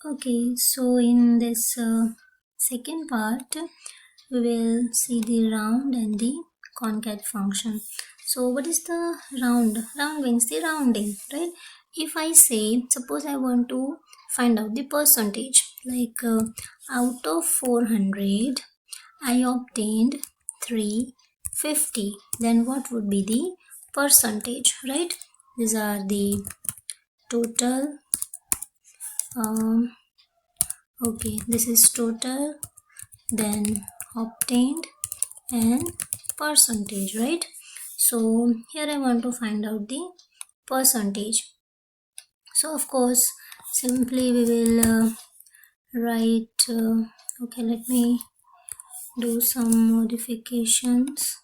Okay, so in this second part, we will see the round and the concate function. So what is the round? Round means the rounding, right? If I say, suppose I want to find out the percentage, like out of 400, I obtained 350. Then what would be the percentage, right? These are the total. Okay, this is total, then obtained, and percentage, right? So here I want to find out the percentage. So of course, simply we will write, okay, let me do some modifications.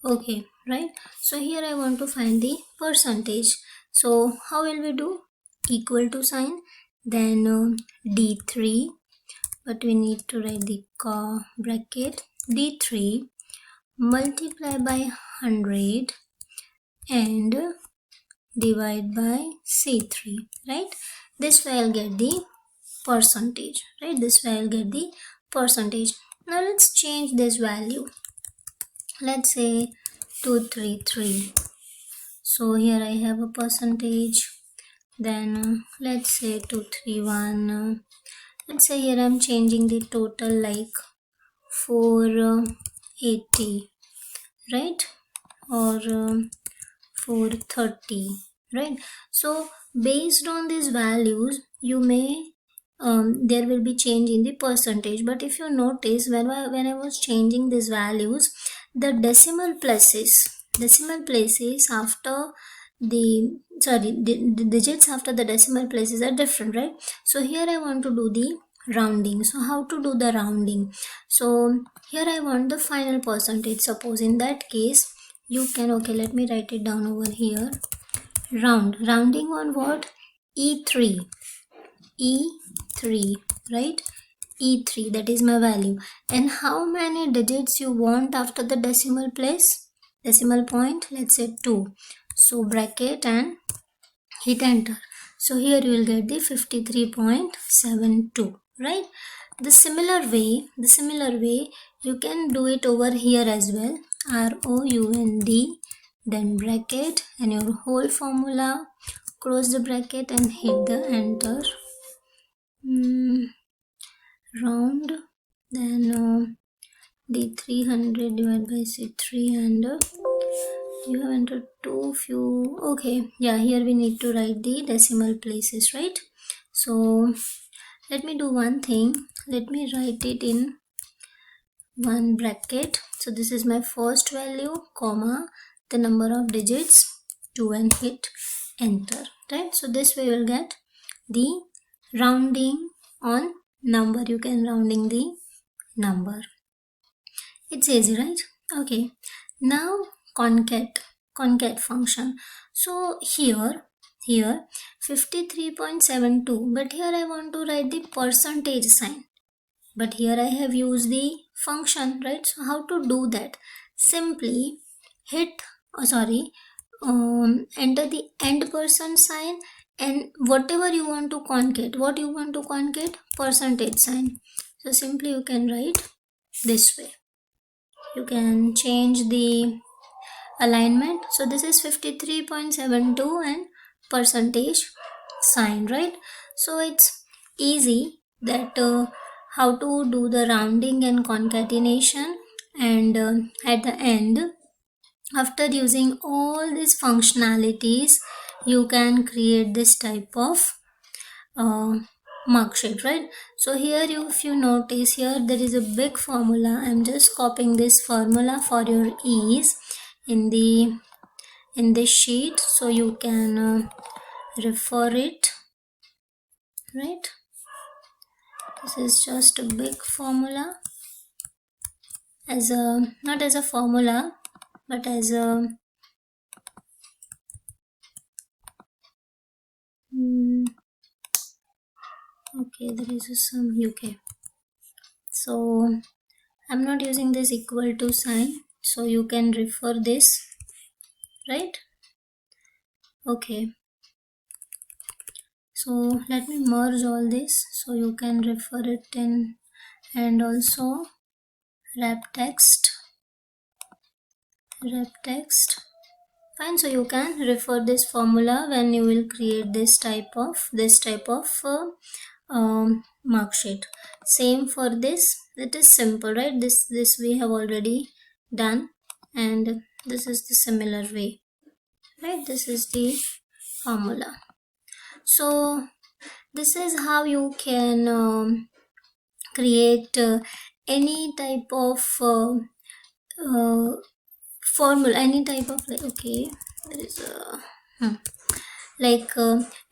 Okay, right? So here I want to find the percentage. So how will we do? Equal to sign, then D3, but we need to write the bracket D3 multiply by 100 and divide by C3, right? This way I'll get the percentage, right? This way I'll get the percentage. Now let's change this value. Let's say 233. So here I have a percentage. Then let's say 231. Let's say here I'm changing the total like 480, right? Or 430, right? So based on these values, you may there will be change in the percentage. But if you notice, when I was changing these values, the decimal places after the digits after the decimal places are different, right? So here I want to do the rounding. So how to do the rounding? So here I want the final percentage. Suppose in that case you can, okay, let me write it down over here. Rounding on what? E3, right? E3, that is my value. And how many digits you want after the decimal point? Let's say 2. So bracket and hit enter. So here you will get the 53.72, right? The similar way you can do it over here as well. ROUND, then bracket and your whole formula, close the bracket and hit the enter. Round, then the 300 divided by C3 and you have entered too few. Okay, yeah, here we need to write the decimal places, right? So let me do one thing. Let me write it in one bracket. So this is my first value, comma, the number of digits 2 and hit enter, right? So this way you will get the rounding on number. You can rounding the number. It's easy, right? Okay, now concate function. So here 53.72, but here I want to write the percentage sign, but here I have used the function, right? So how to do that? Simply hit enter the end percent sign, and whatever you want to concate, percentage sign. So simply you can write this way. You can change the alignment. So this is 53.72 and percentage sign, right? So it's easy that how to do the rounding and concatenation, and at the end, after using all these functionalities, you can create this type of mark sheet, right? So here if you notice, here there is a big formula. I'm just copying this formula for your ease in this sheet, so you can refer it, right? This is just a big formula, as a not as a formula but as a okay, there is some UK. So I'm not using this equal to sign, so you can refer this, right? Okay, So let me merge all this so you can refer it in, and also wrap text. Fine, so you can refer this formula when you will create this type of mark sheet. Same for this, it is simple, right? This we have already done, and this is the similar way, right? This is the formula. So this is how you can create any type of formula, any type of, like, okay, there is a like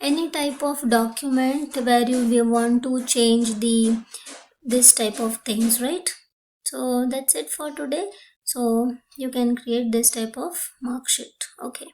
any type of document where you want to change this type of things, right? So that's it for today. So you can create this type of mark sheet. Okay.